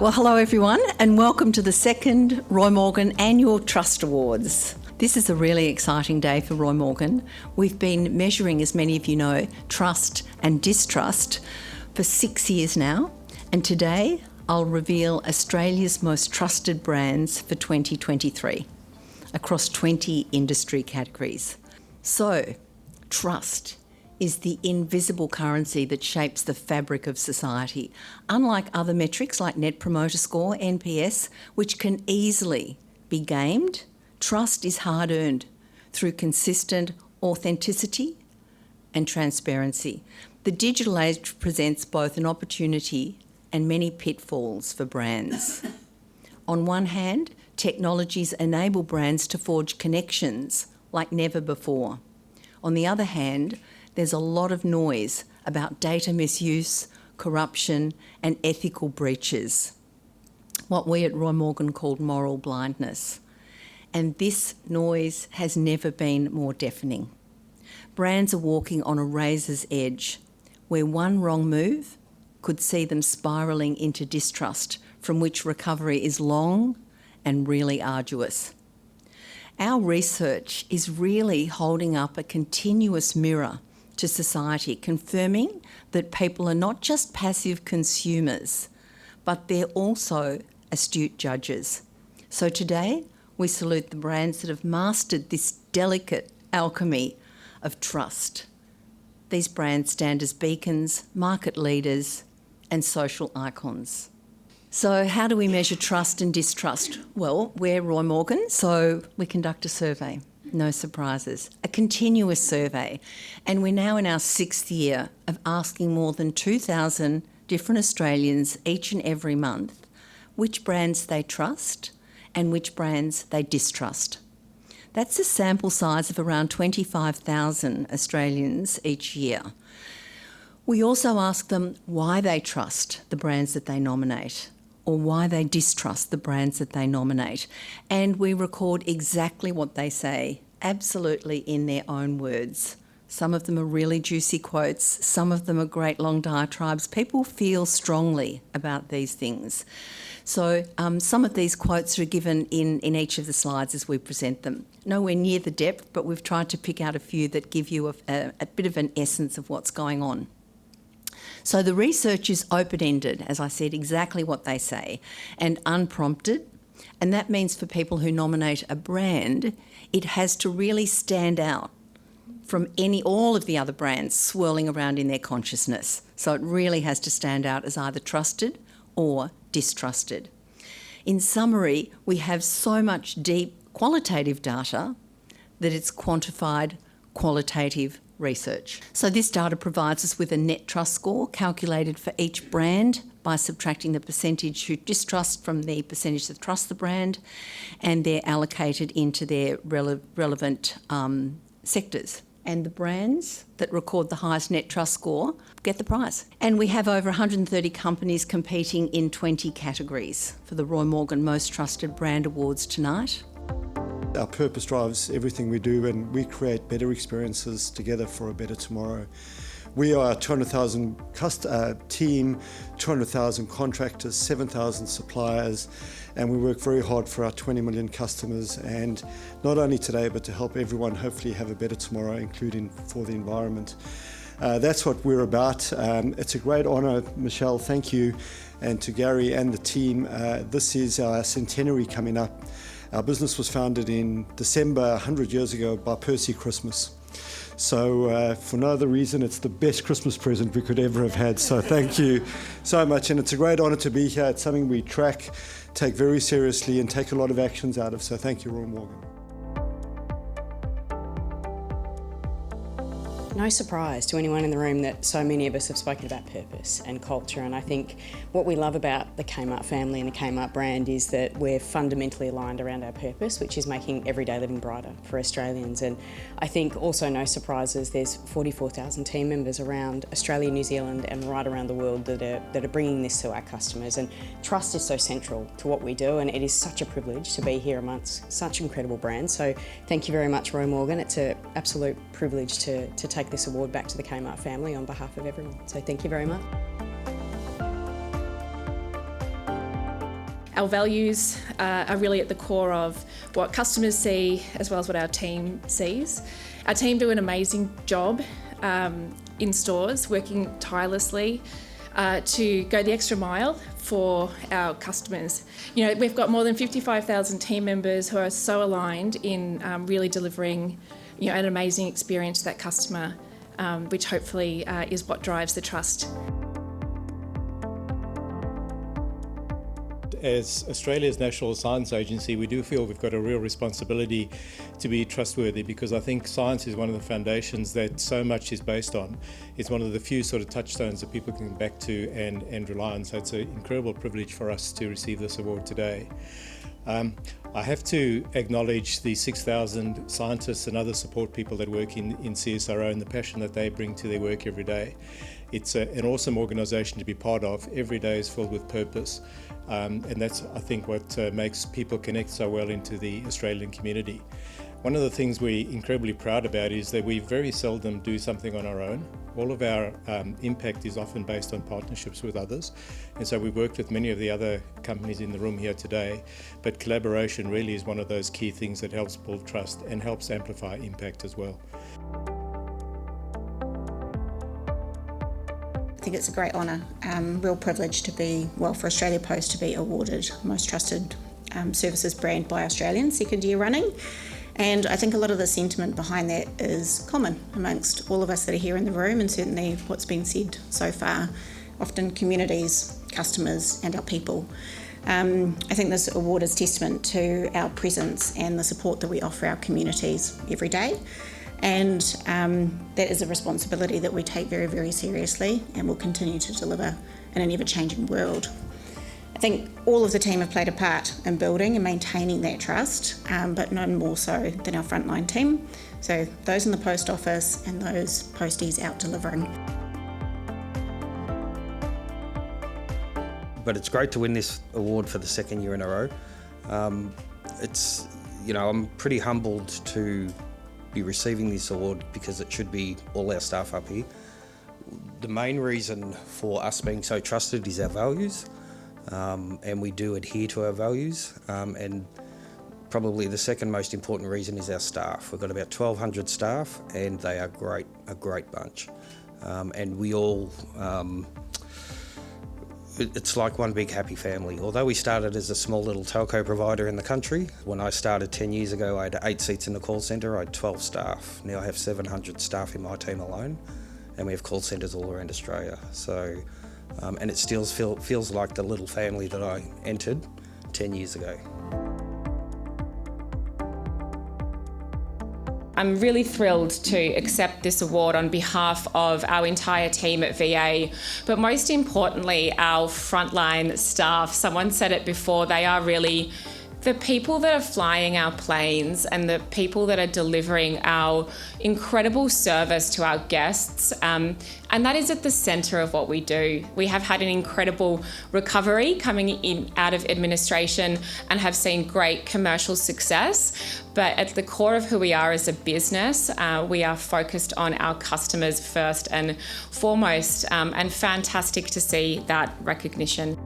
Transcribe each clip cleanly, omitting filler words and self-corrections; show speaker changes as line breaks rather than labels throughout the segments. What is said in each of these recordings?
Well, hello everyone, and welcome to the second Roy Morgan Annual Trust Awards. This is a really exciting day for Roy Morgan. We've been measuring, as many of you know, trust and distrust for 6 years now, and today I'll reveal Australia's most trusted brands for 2023 across 20 industry categories. So, trust is the invisible currency that shapes the fabric of society. Unlike other metrics like Net Promoter Score, NPS, which can easily be gamed, trust is hard-earned through consistent authenticity and transparency. The digital age presents both an opportunity and many pitfalls for brands. On one hand, technologies enable brands to forge connections like never before. On the other hand, there's a lot of noise about data misuse, corruption, and ethical breaches, what we at Roy Morgan called moral blindness. And this noise has never been more deafening. Brands are walking on a razor's edge, where one wrong move could see them spiralling into distrust, from which recovery is long and really arduous. Our research is really holding up a continuous mirror to society, confirming that people are not just passive consumers, but they're also astute judges. So today, we salute the brands that have mastered this delicate alchemy of trust. These brands stand as beacons, market leaders, and social icons. So how do we measure trust and distrust? Well, we're Roy Morgan, so we conduct a survey. No surprises. A continuous survey. And we're now in our 6th year of asking more than 2,000 different Australians each and every month which brands they trust and which brands they distrust. That's a sample size of around 25,000 Australians each year. We also ask them why they trust the brands that they nominate, or why they distrust the brands that they nominate. And we record exactly what they say, absolutely in their own words. Some of them are really juicy quotes, some of them are great long diatribes. People feel strongly about these things. So some of these quotes are given in each of the slides as we present them. Nowhere near the depth, but we've tried to pick out a few that give you a bit of an essence of what's going on. So the research is open-ended, as I said, exactly what they say, and unprompted. And that means for people who nominate a brand, it has to really stand out from all of the other brands swirling around in their consciousness. So it really has to stand out as either trusted or distrusted. In summary, we have so much deep qualitative data that it's quantified qualitative research. So this data provides us with a net trust score calculated for each brand by subtracting the percentage who distrust from the percentage that trust the brand, and they're allocated into their relevant sectors. And the brands that record the highest net trust score get the prize. And we have over 130 companies competing in 20 categories for the Roy Morgan Most Trusted Brand Awards tonight.
Our purpose drives everything we do, and we create better experiences together for a better tomorrow. We are a 200,000 team, 200,000 contractors, 7,000 suppliers, and we work very hard for our 20 million customers, and not only today, but to help everyone hopefully have a better tomorrow, including for the environment. That's what we're about. It's a great honour, Michelle, thank you, and to Gary and the team. This is our centenary coming up. Our business was founded in December 100 years ago by Percy Christmas. So for no other reason, it's the best Christmas present we could ever have had. So thank you so much. And it's a great honour to be here. It's something we track, take very seriously, and take a lot of actions out of. So thank you, Roy Morgan.
No surprise to anyone in the room that so many of us have spoken about purpose and culture, and I think what we love about the Kmart family and the Kmart brand is that we're fundamentally aligned around our purpose, which is making everyday living brighter for Australians. And I think also no surprises, there's 44,000 team members around Australia, New Zealand and right around the world that are bringing this to our customers, and trust is so central to what we do, and it is such a privilege to be here amongst such incredible brands. So thank you very much, Roy Morgan. It's an absolute privilege to take this award back to the Kmart family on behalf of everyone. So thank you very much.
Our values are really at the core of what customers see as well as what our team sees. Our team do an amazing job in stores, working tirelessly to go the extra mile for our customers. You know, we've got more than 55,000 team members who are so aligned in really delivering, you know, an amazing experience to that customer, which hopefully is what drives the trust.
As Australia's National Science Agency, we do feel we've got a real responsibility to be trustworthy, because I think science is one of the foundations that so much is based on. It's one of the few sort of touchstones that people can come back to and rely on. So it's an incredible privilege for us to receive this award today. I have to acknowledge the 6,000 scientists and other support people that work in CSIRO and the passion that they bring to their work every day. It's an awesome organisation to be part of. Every day is filled with purpose, and that's, I think, what makes people connect so well into the Australian community. One of the things we're incredibly proud about is that we very seldom do something on our own. All of our impact is often based on partnerships with others, and so we've worked with many of the other companies in the room here today, but collaboration really is one of those key things that helps build trust and helps amplify impact as well.
I think it's a great honour, real privilege to be, well, for Australia Post to be awarded Most Trusted Services Brand by Australians, second year running. And I think a lot of the sentiment behind that is common amongst all of us that are here in the room, and certainly what's been said so far, often communities, customers and our people. I think this award is testament to our presence and the support that we offer our communities every day. And that is a responsibility that we take very, very seriously and will continue to deliver in an ever-changing world. I think all of the team have played a part in building and maintaining that trust, but none more so than our frontline team. So those in the post office and those posties out delivering.
But it's great to win this award for the second year in a row. I'm pretty humbled to be receiving this award, because it should be all our staff up here. The main reason for us being so trusted is our values, and we do adhere to our values, and probably the second most important reason is our staff. We've got about 1,200 staff and they are a great bunch, and we all it's like one big happy family. Although we started as a small little telco provider in the country, when I started 10 years ago, I had 8 seats in the call centre, I had 12 staff. Now I have 700 staff in my team alone, and we have call centres all around Australia. So, and it still feels like the little family that I entered 10 years ago.
I'm really thrilled to accept this award on behalf of our entire team at VA, but most importantly, our frontline staff. Someone said it before, they are really the people that are flying our planes and the people that are delivering our incredible service to our guests. And that is at the centre of what we do. We have had an incredible recovery coming in out of administration and have seen great commercial success. But at the core of who we are as a business, we are focused on our customers first and foremost, and fantastic to see that recognition.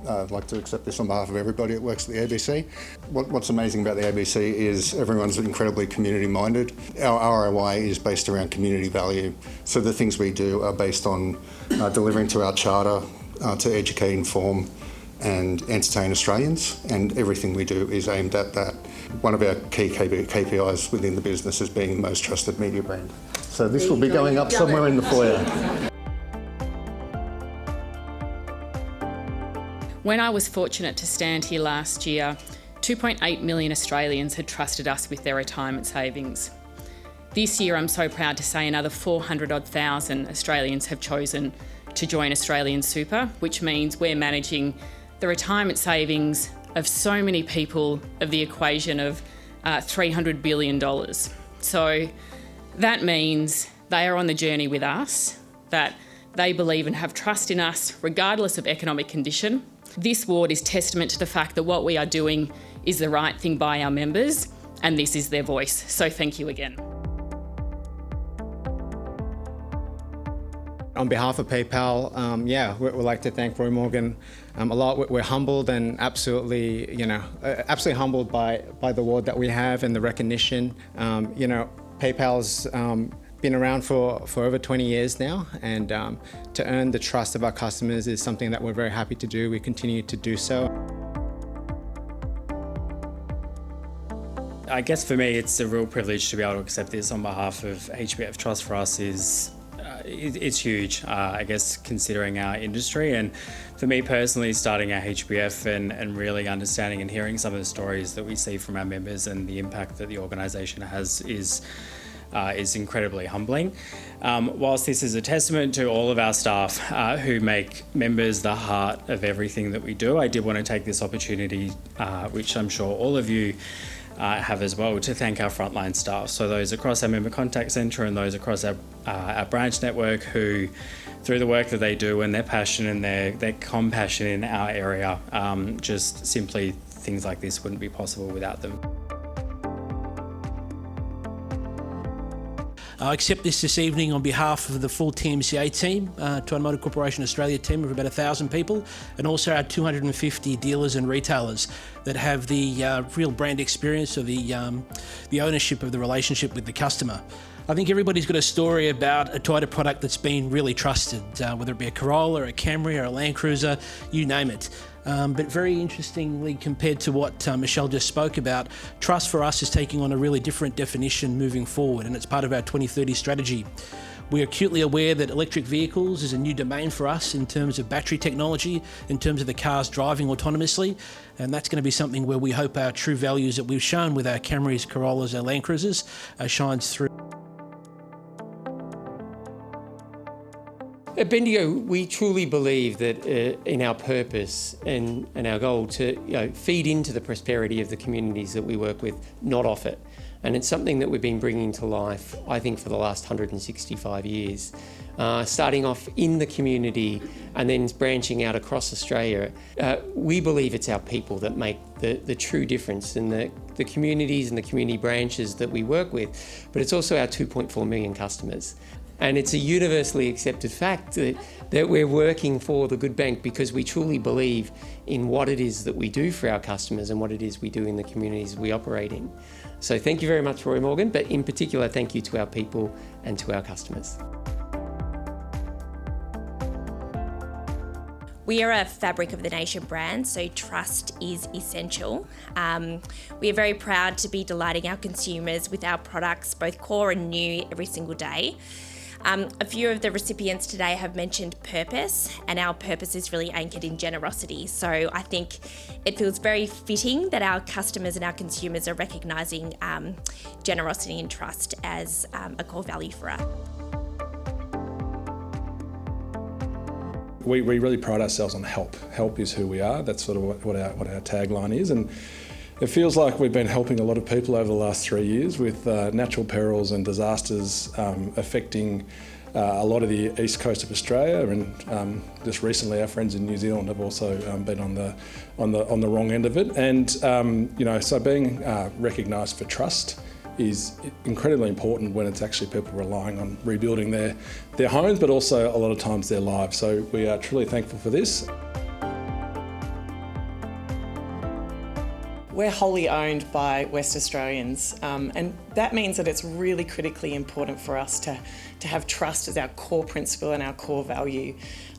I'd like to accept this on behalf of everybody that works at the ABC. What's amazing about the ABC is everyone's incredibly community minded. Our ROI is based around community value. So the things we do are based on delivering to our charter to educate, inform and entertain Australians, and everything we do is aimed at that. One of our key KPIs within the business is being the most trusted media brand. So this will be going up somewhere in the foyer.
When I was fortunate to stand here last year, 2.8 million Australians had trusted us with their retirement savings. This year, I'm so proud to say another 400,000 Australians have chosen to join Australian Super, which means we're managing the retirement savings of so many people of the equation of $300 billion. So that means they are on the journey with us, that they believe and have trust in us regardless of economic condition. This award is testament to the fact that what we are doing is the right thing by our members, and this is their voice. So thank you again.
On behalf of PayPal, we'd like to thank Roy Morgan a lot. We're humbled and absolutely humbled by the award that we have and the recognition. PayPal's been around for over 20 years now, and to earn the trust of our customers is something that we're very happy to do. We continue to do so.
I guess for me, it's a real privilege to be able to accept this on behalf of HBF. Trust for us is it's huge, I guess, considering our industry. And for me personally, starting at HBF and really understanding and hearing some of the stories that we see from our members and the impact that the organisation has is incredibly humbling. Whilst this is a testament to all of our staff who make members the heart of everything that we do, I did want to take this opportunity, which I'm sure all of you have as well, to thank our frontline staff. So those across our member contact centre and those across our branch network who, through the work that they do and their passion and their compassion in our area, just simply things like this wouldn't be possible without them.
I accept this evening on behalf of the full TMCA team, to Automotive Corporation Australia team of about 1,000 people, and also our 250 dealers and retailers that have the real brand experience or the ownership of the relationship with the customer. I think everybody's got a story about a Toyota product that's been really trusted, whether it be a Corolla, a Camry or a Land Cruiser, you name it. But very interestingly, compared to what Michelle just spoke about, trust for us is taking on a really different definition moving forward, and it's part of our 2030 strategy. We're acutely aware that electric vehicles is a new domain for us in terms of battery technology, in terms of the cars driving autonomously, and that's going to be something where we hope our true values that we've shown with our Camrys, Corollas, our Land Cruisers shines through.
At Bendigo, we truly believe that in our purpose and our goal to feed into the prosperity of the communities that we work with, not off it. And it's something that we've been bringing to life, I think, for the last 165 years. Starting off in the community and then branching out across Australia. We believe it's our people that make the true difference in the communities and the community branches that we work with, but it's also our 2.4 million customers. And it's a universally accepted fact that we're working for the good bank because we truly believe in what it is that we do for our customers and what it is we do in the communities we operate in. So thank you very much, Roy Morgan, but in particular, thank you to our people and to our customers.
We are a fabric of the nation brand, so trust is essential. We are very proud to be delighting our consumers with our products, both core and new, every single day. A few of the recipients today have mentioned purpose, and our purpose is really anchored in generosity. So I think it feels very fitting that our customers and our consumers are recognising generosity and trust as a core value for us.
We really pride ourselves on help. Help is who we are. That's sort of what our tagline is. And it feels like we've been helping a lot of people over the last 3 years with natural perils and disasters affecting a lot of the east coast of Australia, and just recently our friends in New Zealand have also been on the wrong end of it. And so being recognised for trust is incredibly important when it's actually people relying on rebuilding their homes, but also a lot of times their lives. So we are truly thankful for this.
We're wholly owned by West Australians, and that means that it's really critically important for us to have trust as our core principle and our core value.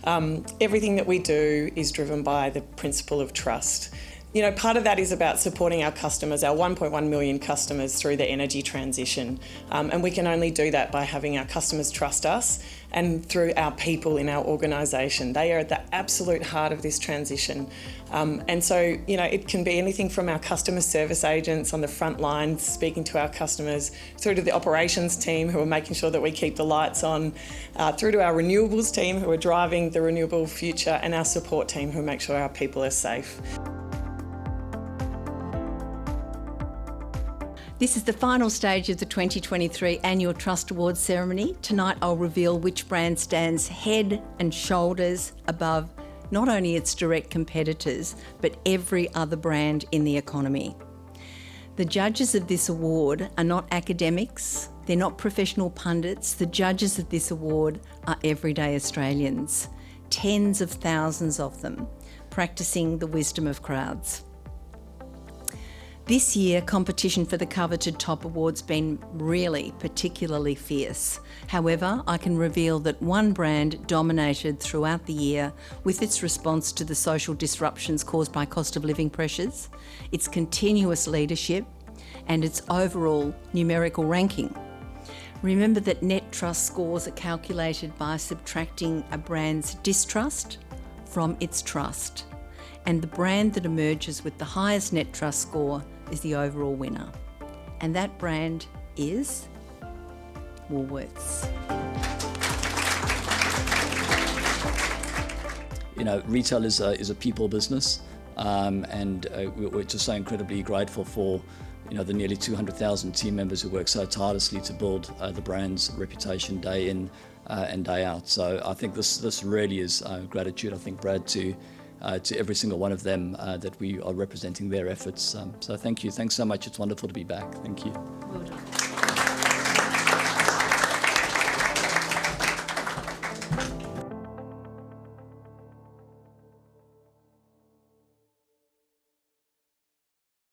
Everything that we do is driven by the principle of trust. You know, part of that is about supporting our customers, our 1.1 million customers, through the energy transition. And we can only do that by having our customers trust us and through our people in our organisation. They are at the absolute heart of this transition. And so, you know, it can be anything from our customer service agents on the front line speaking to our customers, through to the operations team who are making sure that we keep the lights on, through to our renewables team who are driving the renewable future, and our support team who make sure our people are safe.
This is the final stage of the 2023 Annual Trust Awards ceremony. Tonight I'll reveal which brand stands head and shoulders above not only its direct competitors, but every other brand in the economy. The judges of this award are not academics They're not professional pundits. The judges of this award are everyday Australians, tens of thousands of them, practising the wisdom of crowds. This year, competition for the coveted top award's been really particularly fierce. However, I can reveal that one brand dominated throughout the year with its response to the social disruptions caused by cost of living pressures, its continuous leadership, and its overall numerical ranking. Remember that net trust scores are calculated by subtracting a brand's distrust from its trust, and the brand that emerges with the highest net trust score is the overall winner. And that brand is Woolworths.
You know, retail is a people business, and we're just so incredibly grateful for the nearly 200,000 team members who work so tirelessly to build the brand's reputation day in and day out. So I think this really is gratitude, I think, Brad, to every single one of them that we are representing their efforts. So thank you. Thanks so much. It's wonderful to be back. Thank you.
Well done.